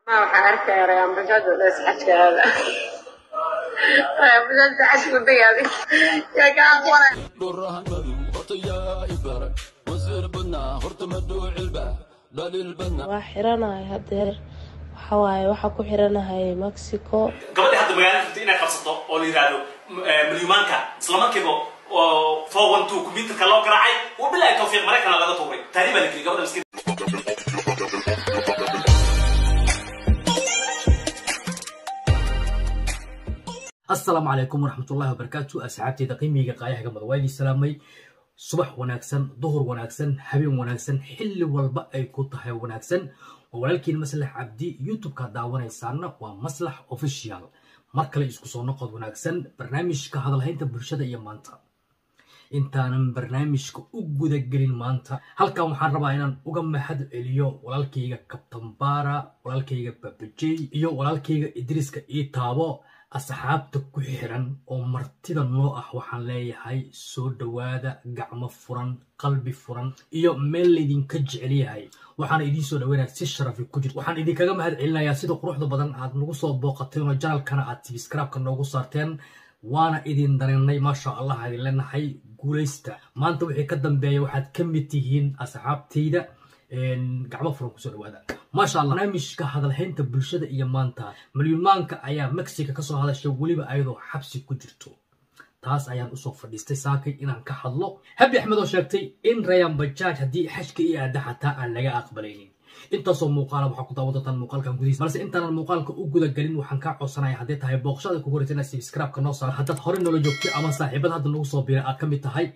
ما وحارك يا ريان بجد بس حكي هذا بجد عشق هذه يا كاقورة دورها مدو وطيا إبرة وزير بنا هرت مدو علبة لا للبنا وحيرنا هدير وحواي وحكو حيرنا هاي مكسيكو قبل هذا مجال فتينا قصته أولي رادو مليونانكا سلامك كيبو 412 كمبيوتر كلام قراعي وبلا توفيق مريكنا لا تطوري تقريبا لك قبل مسكين. السلام عليكم ورحمة الله وبركاته. أصحابتي دقيمي قايح قمد وايدي السلامي صبح وناكسن ظهر وناكسن حبيب وناكسن حل والبا أي كوتها وناكسن ولكن مسلح عبدي يوتيوب كداوانا يسارنا ومسلح أوفيشيال مركل يسكسو نقد وناكسن برنامج كهذا الهين تبرشة أيام مانتا intaan barnaamijka u guda gelin maanta halkan waxaan rabaa inaan uga mahad celiyo walaalkayga Captain Bara walaalkayga Babajay iyo walaalkayga Idriska Itaabo asxaabta ku xiran oo martida noo ah waxaan leeyahay soo dhawaada gacmo furan qalbi furan iyo meel idinka jecel yahay waxaan idin soo dhaweynaa si sharaf ku jirto waxaan idinkaga mahad celinayaa sida quruxda badan aad nagu soo booqateen oo channelkana aad subscribe-ka noogu saarteen وانا إذن درناي ما شاء الله هذه لنا حي قوليستا ما أنتوا وحي كدام بيا واحد كميتيهين أصحاب تيدا قعبة فرنك سؤال هذا ما شاء الله أنا مش كهذا الحين تبلشة إيا مانتا مليون مانكا أيام مكسيكا كسر هذا الشيء ولي بأيضا حبسي كجرتو تاس أيام أصوف فرديستي ساكي إن أنك حضلو هبي أحمد وشاكتي إن ريان بجاج هدي حشكي إيا دحتا أن لقى أقبليني inta soo muuqaal waxa ku daawadatan muuqaalkan gudihiisa balse intaan muuqaalka u guda galin waxaan ka codsanayaa haddii tahay booqashada ku horeeyay subscribe-ka noo saar haddaad hore noo joogtay ama saaxiibada hadda nagu soo biiray aad kamid tahay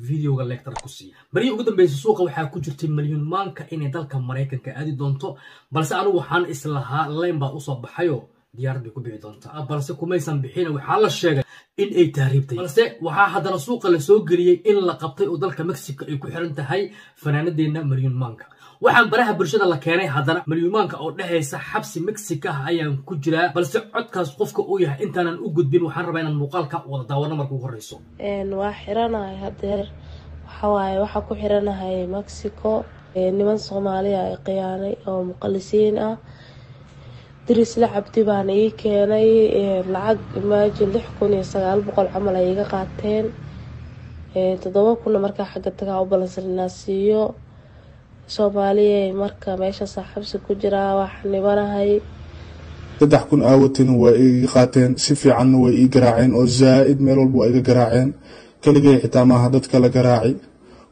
videoga lecture ku sii bari ugu dambeysay suuqa waxa ku jirtay milyan maanka in dalka Mareykanka aadi doonto balse anigu waxaan islahaa leen baa u soo baxayo diyaarad ku bixi doonta balse kumaysan bixin waxa la sheegay in ay taariibtay balse waxa hadana suuqa la soo geliyay in la qabtay oo dalka Mexico ay ku xiran tahay fanaanadeena milyan maanka waxaan baraha bulshada la keenay hadana milyuumaanka oo dhaxaysa xabsi Mexico ayaan ku jiraa balse codkaas qofka uu yahay intaanan u gudbin waxaan rabaa inaan muuqaalka wada daawano markuu horeyso waa xiranahay hadeer waxa ku xiranahay Mexico niman Soomaaliya ay qiyaanay oo muqallisiin ah diris la cabdi baan ii keenay lacag imagine 6900 camal ay iga qaateen 7000 marka xagga tagaa u balansanaa siiyo Soomaaliya marka meesha saaxiibsi ku jira wax nibanahay 3000 aawatin way ii qaateen si fiican way ii garaaceen oo zaaid meel walba ay iga garaaceen kaligay xitaa ma dadka la garaaci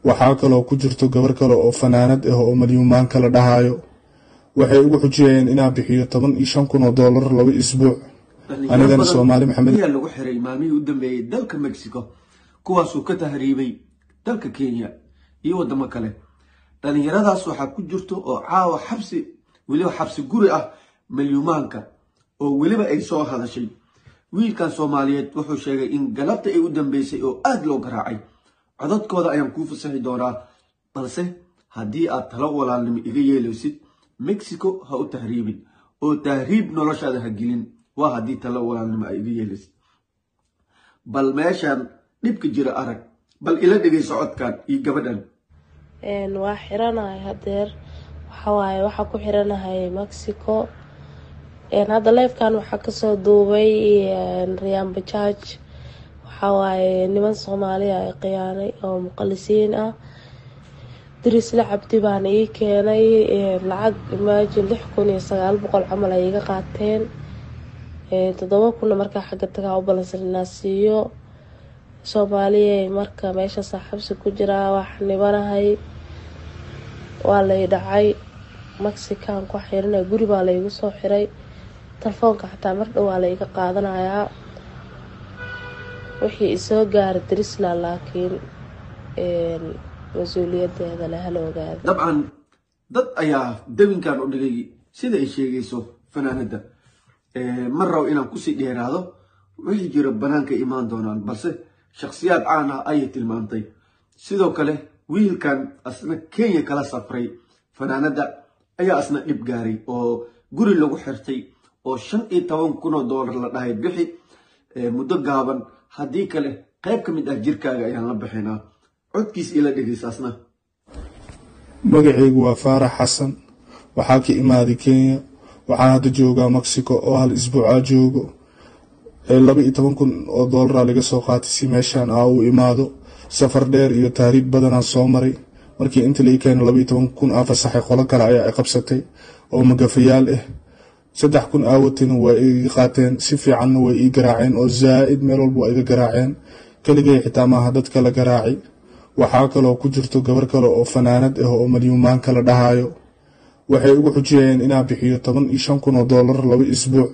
waxa kale oo ku jirto gabar kale oo fanaanad ah oo milyuumaan kala dhahayo waxay ugu xujiyeen inaan bixiyo $15000 laba isbuuc anigana Soomaali maxamed ayaa lagu xiray maalmihii u dambeeyay dalka Mexico kuwaas oo ka tahriibay dalka Kenya iyo wadamo kale dhalinyaradaas waxa ku jirto oo caawa waliba xabsi guri ah milyuumaanka oo waliba ay soo hadashay wiilkan Soomaaliyeed wuxuu sheegay in galabta ay u dambeysay oo aad loo garaacay codadkooda ayaan ku fasaxi doonaa balse haddii aad talo walaalnimo iga yeelaysid Mexico ha u tahriibin oo tahriib noloshaada ha gelin waa haddii talo walaalnimo ay iga yeelaysid bal meeshan dhibka jira arag bal ila dhageyso codkan iyo gabadhan waa xiranahay hadeer waxa ku xiranahay Mexico hadda live-kan waxa ka soo duubay Ryan Bajaj niman Soomaaliya ay qiyaanay oo muqallisiin ah diris la cabdi baan ii keenay lacag imagine 6900 camal ay iga qaateen 7000 marka xagga tagaa u balansanaa siiyo Soomaaliya marka meesha saaxiibsi ku jira wax nibanahay waa la dhacay Mexican ku xirnay guri baa la igu soo xiray telefoonka xataa mar dhow waa la iga qaadanayaa wixii soo gaaray dirisna laakiin mas'uuliyadeeda la hal ogaado dabcan dad ayaa dawinkan u dhigay sida ay sheegayso fanaanada mar raw inaan ku sii dheeraado wixii jira banaanka imaan doonaan balse shakhsiyaad caan ah ay tilmaantay sidoo kale wiilkan asna Kenya kala safray fanaanada ayaa asna dhib gaaray oo guri lagu xirtay oo $15000 la dhahay bixi muddo gaaban haddii kale qayb ka mid ah jirkaaga ayaan la bixinaa codkiis ila dhageysa asna magacaygu waa Faarax Xasan waxaa ka imaaday Kenya waxaan hadda joogaa Mexico oo hal isbuuca joogo 12,000 oo dollar laga soo qaatay si meeshaan u imaado safar dheer iyo taariikh badan aan soo maray markii inta la keenay 12,000 fasaxay qolo kale ayaa qabsatay oo magafayaal ah 3,000 aawatin waa ay qaateen si fiican way ii garaaceen oo zaaid meel walba ay garaaceen kaligay xitaa maaha dadka la garaacay waxaa kaloo ku jirto gabar kale oo fanaanad ah oo milyuumaan kala dhahayo waxay ugu xujiyeen inaan bixiyo 15,000 oo dollar 2 isbuuc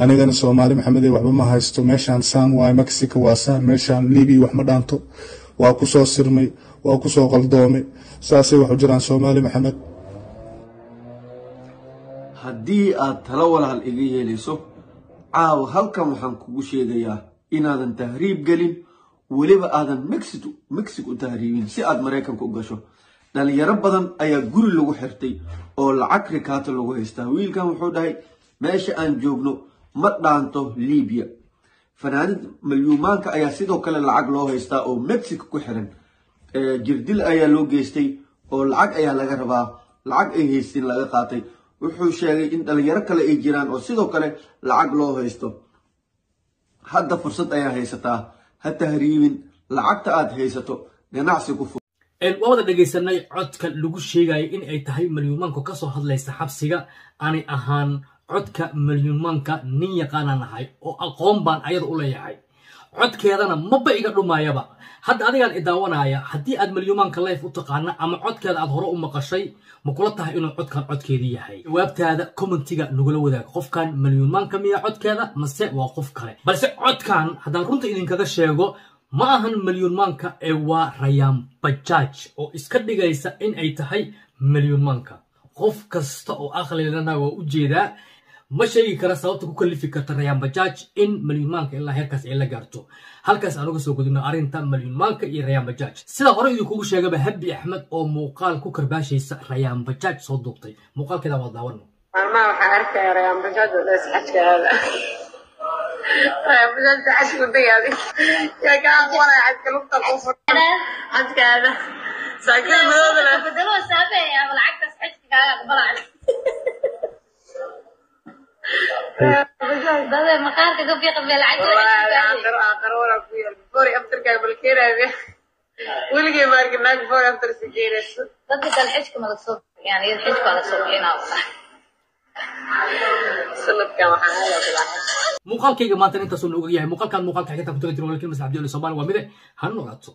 anigana Soomaali Maxamed waxba ma haysto meeshaan saan waa Mexico waa saan meeshaan Liibi wax ma dhaanto waa ku soo sirmay waa ku soo qaldoomay saasay wax u jiraan Soomaali Maxamed haddii aad talo walaal iga yeelayso caawa halkan waxaan kugu sheegayaa inaadan tahriib gelin weliba aadan Mexico tahriibin si aad Mareykanka u gasho dhalinyaro badan ayaa guri lagu xirtay oo lacag rikaata lagu haystaa wiilkan wuxuu dhahay meesha aan joogno ma dhaanto Liibiya fanaanid milyuumaanka ayaa sidoo kale lacag loo haystaa oo Mexico ku xiran jirdil ayaa loo geystay oo lacag ayaa laga rabaa lacag ay haysteen laga qaatay wuxuu sheegay in dhalinyaro kale ay jiraan oo sidoo kale lacag loo haysto hadda fursad ayaa haysataa ha tahriibin lacagta aad haysato ganacsi ku fog wada dhageysanay codka lagu sheegay in ay tahay milyuumaanka ka soo hadlaysa xabsiga aanay ahaan codka milyuumaanka nin yaqaan ahay oo aqoon baan ayada u leeyahay codkeedana maba iga dhumayaba hadda adigaan idaawanaya haddii aad milyuumaanka live u taqaana ama codkeeda aad hore u maqashay ma kula tahay inuu codkan codkeedii yahay jawaabtaada commentiga nagula wadaag qofkan milyuumaanka miya codkeeda mase waa qof kale balse codkan haddaan runta idinkaga sheego ma ahan milyuumaanka ee waa Rayaan Bajaaj oo iska dhigaysa in ay tahay milyuumaanka qof kasta oo aqli lana waa u jeedaa ma sheegi kara sababta ku kalifi karta Rayaan Bajaaj in milyuumaanka ilaa heerkaas ay la gaarto halkaas aan uga soo gudubno arinta milyuumaanka iyo Rayaan Bajaaj sida hore idinku sheegaba Habi Axmed oo muuqaal ku karbaashaysa Rayaan Bajaaj soo duubtay muuqaalkeeda waa daawano maalmaha waxaan arkay Rayaan Bajaaj oo isxajkaada Rayaan Bajaaj cashu dayadi yaa ka aqoon ay xadka lugta ku furtay xajkaada saakin madooda بدلوا سابع يا بالعكس حجك قاعد برعد ده مقارك قبل قبل العجل آخر ولا في فوري أفتر قبل كده ولقي مارك الناس فوري أفتر سكينة ضد الحجك ما تصب يعني الحجك على الصبحين والله سلط كما حاله بالعكس muuqaalkayga maanta intaas oo nooga yahay muuqaalkan muuqaalka xigta ku tagay walakin mas'aabdi oo Soomaali waa mid han noqoto